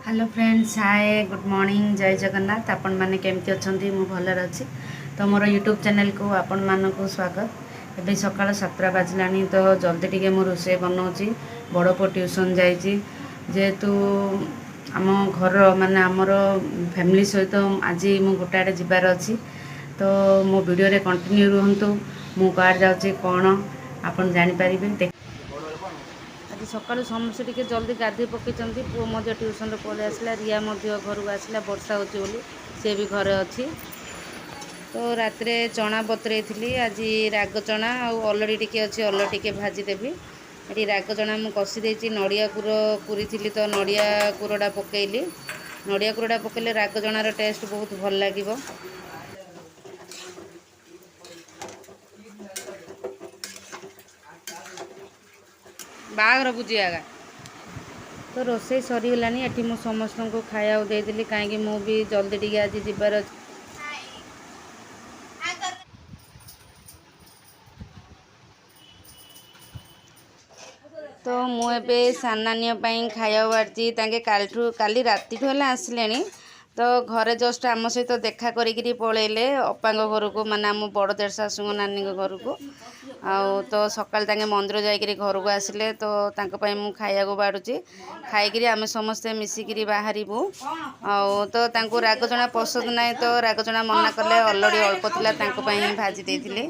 Hello friends, hi good morning, जय जगन्नाथ। आपण माने केमती अछंती? मु भलर अच्छी। तो मोर यूट्यूब चैनल को आपण मानक स्वागत। एबे सकाळ 7 बाजलानी तो जल्दी टिके मु रोसे बनाउची। बड़ पु ट्यूशन जाइची जेहेतु आम घर माने आमर फैमिली सहित आज मु गोटाड़े जीवार अच्छी। तो मो वीडियो रे कंटिन्यू रुहंतु। मु कार जाउची कोन आपण जानि परिबे। आज सकाळु समस्ते टिके जल्दी गाधे पकईचंती। पुओ मध्य ट्यूशन पलि आसला, रिया मध्य घर को आसला, वर्षा होची बोली से भी घरे अच्छी। तो रात रे चना बतरे थी, आज राग चना अलड़ी टिके अच्छी, अल टिके भाजी देवी। ये राग चना मु कषि देची, नड़िया कुर पूरी थी तो नड़िया कुरडा पकेइली। नड़िया कुरडा पकेले राग चनार टेस्ट बहुत भल लागिबो। बाघर बुझी आगा तो रोसे सरीगलानी। एठी मु समस्त को खाया देदेली कहीं मु भी जल्दी टिके आज जीवार अच्छी। तो मुझे सानानी खाया बाढ़ी काली राति आसिले। तो घरे जस्ट आम सहित देखा करी पलैले अपा घर को, माने आम बड़ देर शाशु नानी घर को। तो सकाल मंदिर जाकर घर को आसिले, तो मु खाया बाढ़ुची। खाई आम समस्ते मिसिकी बाहर। तो राग चना पसंद ना, तो राग चना मना कले, अलरेडी अल्प थी भाजी देती।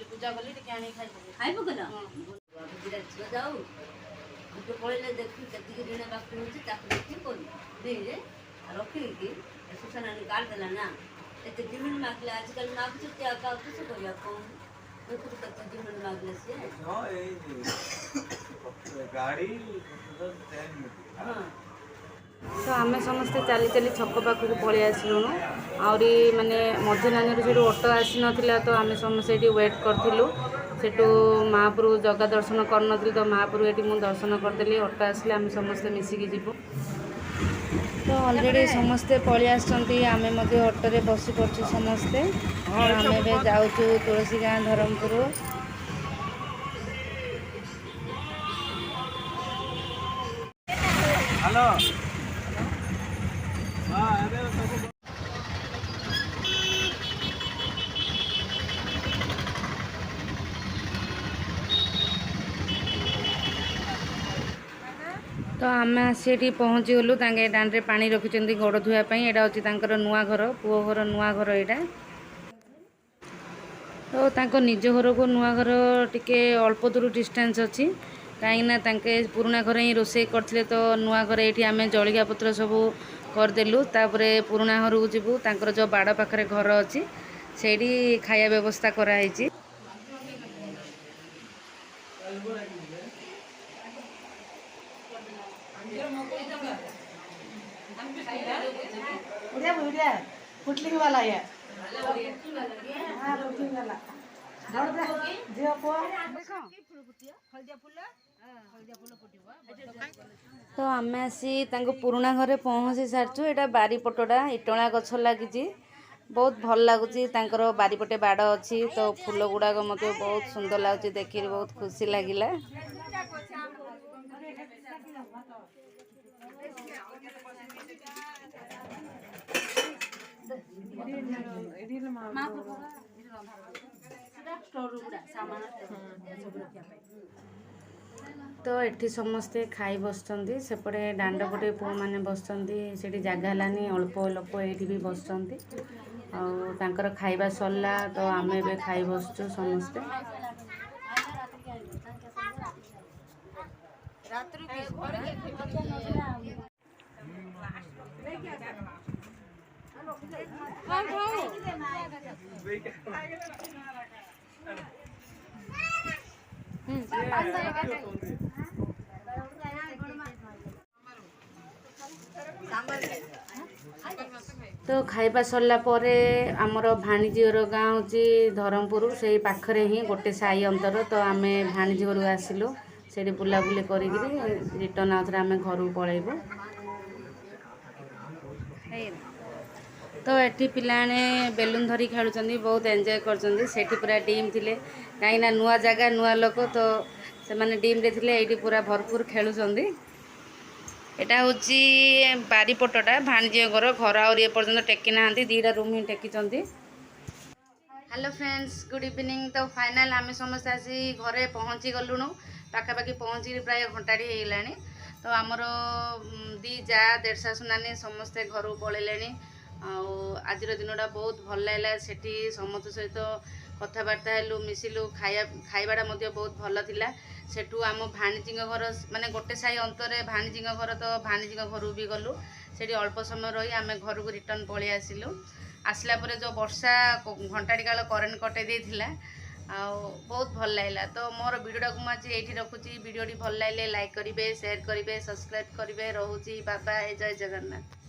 पूजा कली खाई पड़े देखी ऋण बाकी होती रखी सुशाना काटदेला ना। एत डिमिट मागले आजकल मागुचे कैसे करिया कौन डिमिट मागले से गाड़ी। तो आम समस्ते चली चली छक पाखक पलि आसलुणु। आहरी माने मध्य नानी जो ऑटो आसी नाला, तो आम समस्ते ये वेट करूँ। सेठू महापुर जगह दर्शन कर, तो महापुर ये मुझे दर्शन करदेली। ऑटो आसले आम समस्ते मिसिकी जीवु। तो अलरेडी समस्ते पलि आसछंती, आमे मध्य ऑटो रे बसी पड़छु समस्ते। आमे जाउछु तुलसी गाँ धरमपुर। हेलो तो आम आसी पहुँची गलु। दांडे पानी रखिंट गोड़ धोवाई। यहाँ हूँ नुआ घर, पुओ घर नुआ घर यहाँ। तो तांको निज घर को नुआ घर टिके अल्प दूर डिस्टेंस अच्छी, कहीं पुराना घर ही रोसे करते। तो नुआ घर ये आम जलिया पत्र सब करदेलु। तापर पुराना घर को जीवु। तांकर जो बाड़ पाखरे घर अच्छी, से खाया व्यवस्था कराई। फुटलिंग वाला है। तो आम आसी पुराना घरे पहुँची सारचु। यहाँ बारीपटा इटला गछ लगी, बहुत भल लगुच। बारीपटे बाड़ अच्छी, तो फूल गुड़ाक बहुत सुंदर लगुच, देखिए बहुत खुशी लगिला। तो एठी समस्ते खाई बसचंती। सेपटे दांडपटे पुओ माने बसचंती, सेठी जगह लानी, अल्प लोक एठी भी बसचंती। आउ तांकर खाइबा सरला, तो आमे बे खाई बसचु समस्ते। तो खाइबा सरला परे आमर भाणीजी घर गाँ हूँ धरमपुर, से पाखरे ही गोटे साई अंतर। तो आम भाणीजी घर आसिलु, से बुलाबुली कर रिटर्न आउे आम घर को पलैबू। तो एठी पिलाने बेलून धरी खेलुचंदी बहुत एंजॉय करचंदी सेठी पूरा टीम थिले काईना नुआ जगह नुआ लोक तो से माने टीम रे थिले एठी पूरा भरपूर खेलुचंदी। एटा होची बारीपटटा भाणजी घर आउर ए पर्यंत टेकी नाहांती दीटा रूम ही टेकीचंदी। Hello friends good evening. तो फाइनल आम समस्त आसी घरे पहुँची गलुणु पाखापाखि पहुँची प्राय घंटाटी होगलानी। तो आमर दी जा देढ़ शाशु नानी समस्ते घर पलैले आज दिनटा बहुत भल लगा सेठी समस्त सहित कथबार्ता हेलु मिसिलु खाइबाटा बहुत भल थिला। सेठू आम भाणीजी घर माने गोटे साई अंतर भाणीजी घर तो भाणीजी घर भी गलु सेठी अल्प समय रही आम घर को रिटर्न पलि आसिलु। आसला परे जो वर्षा घंटाटी काल करेन्ट कटे देथिला बहुत भल लागला। तो मोर वीडियोटा को मुझे ये रखुची वीडियोटी भल लगे लाइक करेंगे शेयर करेंगे सब्सक्राइब करेंगे। रोची बाय बाय जय जगन्नाथ।